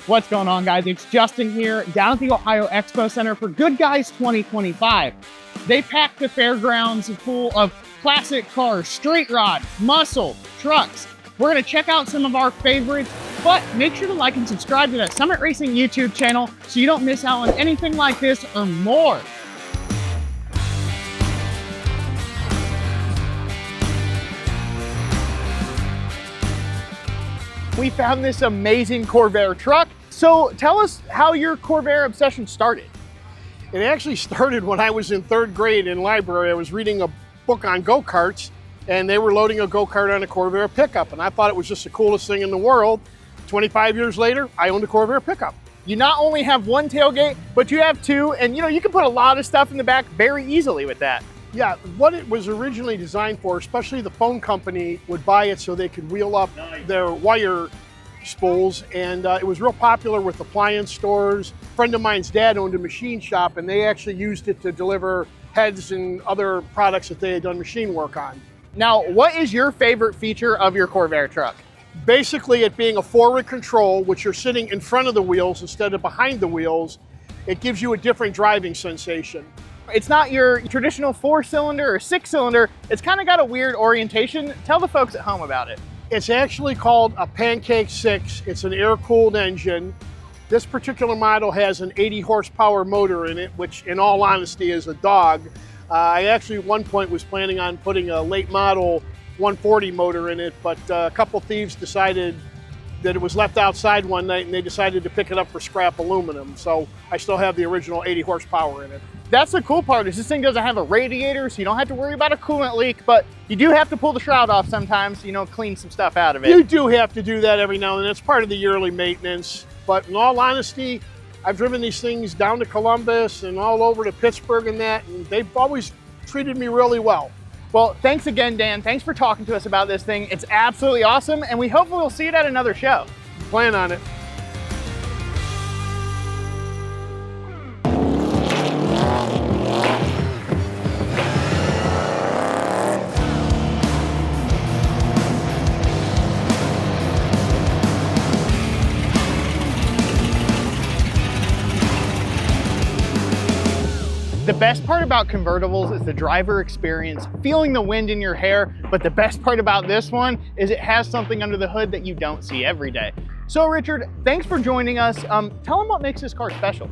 What's going on, guys? It's Justin here down at the Ohio Expo Center for Goodguys 2025. They packed the fairgrounds full of classic cars, straight rod, muscle, trucks. We're going to check out some of our favorites, but make sure to like and subscribe to that Summit Racing YouTube channel so you don't miss out on anything like this or more. We found this amazing Corvair truck. So tell us how your Corvair obsession started. It actually started when I was in 3rd grade in library. I was reading a book on go-karts, and they were loading a go-kart on a Corvair pickup, and I thought it was just the coolest thing in the world. 25 years later, I owned a Corvair pickup. You not only have one tailgate, but you have two, and you can put a lot of stuff in the back very easily with that. Yeah, what it was originally designed for, especially the phone company would buy it so they could wheel up their wire spools, and it was real popular with appliance stores. A friend of mine's dad owned a machine shop, and they actually used it to deliver heads and other products that they had done machine work on. Now, what is your favorite feature of your Corvair truck? Basically, it being a forward control, which you're sitting in front of the wheels instead of behind the wheels, it gives you a different driving sensation. It's not your traditional 4-cylinder or 6-cylinder. It's kind of got a weird orientation. Tell the folks at home about it. It's actually called a Pancake 6. It's an air-cooled engine. This particular model has an 80 horsepower motor in it, which in all honesty is a dog. I actually at one point was planning on putting a late model 140 motor in it, but a couple thieves decided that it was left outside one night and they decided to pick it up for scrap aluminum. So I still have the original 80 horsepower in it. That's the cool part, is this thing doesn't have a radiator, so you don't have to worry about a coolant leak, but you do have to pull the shroud off sometimes, clean some stuff out of it. You do have to do that every now and then. It's part of the yearly maintenance. But in all honesty, I've driven these things down to Columbus and all over to Pittsburgh and that, and they've always treated me really well. Well, thanks again, Dan. Thanks for talking to us about this thing. It's absolutely awesome, and we hopefully will see it at another show. Plan on it. The best part about convertibles is the driver experience, feeling the wind in your hair, but the best part about this one is it has something under the hood that you don't see every day. So Richard, thanks for joining us. Tell them what makes this car special.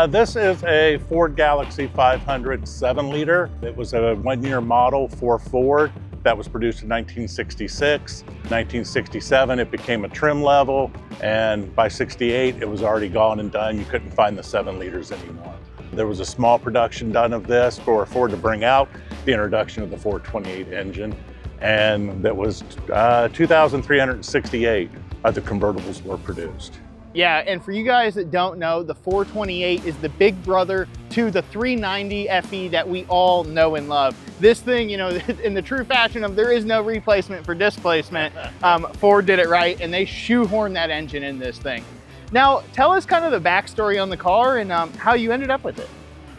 This is a Ford Galaxy 500 7-liter. It was a one-year model for Ford that was produced in 1966. 1967, it became a trim level, and by 68, it was already gone and done. You couldn't find the 7 liters anymore. There was a small production done of this for Ford to bring out the introduction of the 428 engine, and that was 2,368 of the convertibles were produced. Yeah, and for you guys that don't know, the 428 is the big brother to the 390 FE that we all know and love. This thing, in the true fashion of there is no replacement for displacement, Ford did it right, and they shoehorned that engine in this thing. Now, tell us kind of the backstory on the car and how you ended up with it.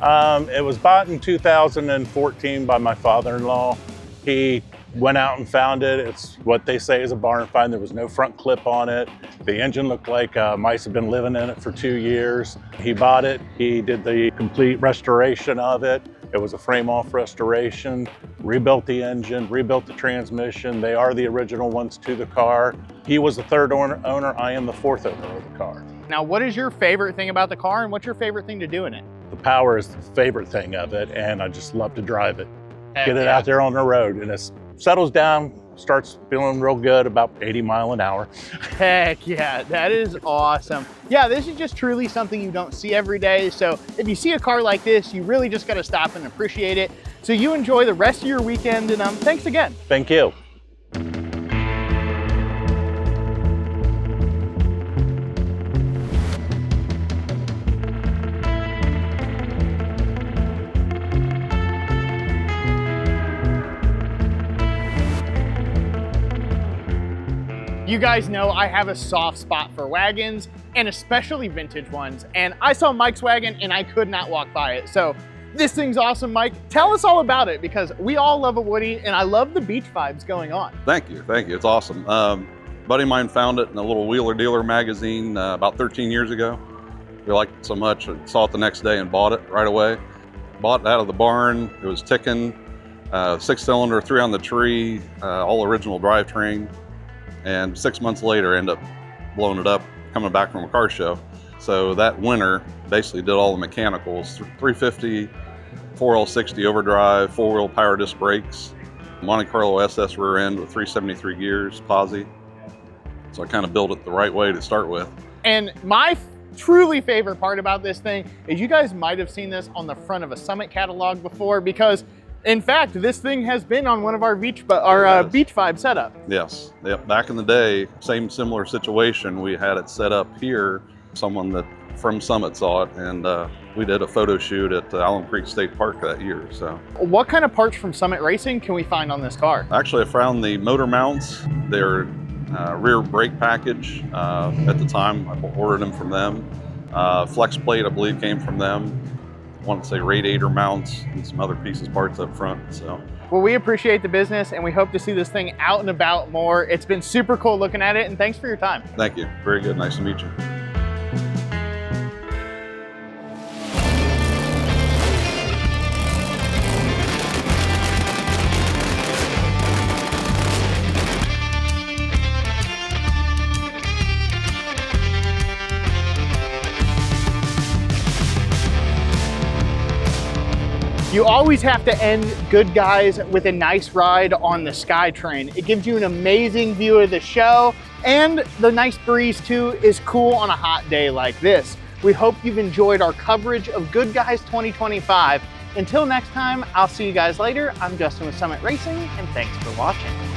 It was bought in 2014 by my father-in-law. He went out and found it. It's what they say is a barn find. There was no front clip on it. The engine looked like mice had been living in it for 2 years. He bought it. He did the complete restoration of it. It was a frame-off restoration, rebuilt the engine, rebuilt the transmission. They are the original ones to the car. He was the 3rd owner. I am the 4th owner of the car. Now, what is your favorite thing about the car, and what's your favorite thing to do in it? The power is the favorite thing of it, and I just love to drive it. Heck Get it out there on the road, and it settles down, starts feeling real good, about 80 miles an hour. Heck yeah, that is awesome. Yeah, this is just truly something you don't see every day. So if you see a car like this, you really just got to stop and appreciate it. So you enjoy the rest of your weekend, and thanks again. Thank you. You guys know I have a soft spot for wagons, and especially vintage ones. And I saw Mike's wagon and I could not walk by it. So this thing's awesome, Mike. Tell us all about it, because we all love a Woody and I love the beach vibes going on. Thank you, it's awesome. buddy of mine found it in a little wheeler dealer magazine about 13 years ago. We liked it so much, I saw it the next day and bought it right away. Bought it out of the barn, it was ticking, 6-cylinder, 3 on the tree, all original drivetrain. And 6 months later, ended up blowing it up, coming back from a car show. So that winter, basically did all the mechanicals, 350, 4L60 overdrive, 4-wheel power disc brakes, Monte Carlo SS rear end with 373 gears, posi. So I kind of built it the right way to start with. And my truly favorite part about this thing is you guys might have seen this on the front of a Summit catalog before, because in fact, this thing has been on one of our Beach Vibe setup. Yes, yep. Back in the day, similar situation. We had it set up here. Someone that from Summit saw it, and we did a photo shoot at Alum Creek State Park that year. So, what kind of parts from Summit Racing can we find on this car? Actually, I found the motor mounts. They're rear brake package. At the time, I ordered them from them. Flex plate, I believe, came from them. I want to say radiator mounts and some other pieces, parts up front. So, well, we appreciate the business, and we hope to see this thing out and about more. It's been super cool looking at it, and thanks for your time. Thank you. Very good. Nice to meet you. You always have to end Good Guys with a nice ride on the SkyTrain. It gives you an amazing view of the show, and the nice breeze too is cool on a hot day like this. We hope you've enjoyed our coverage of Good Guys 2025. Until next time, I'll see you guys later. I'm Justin with Summit Racing, and thanks for watching.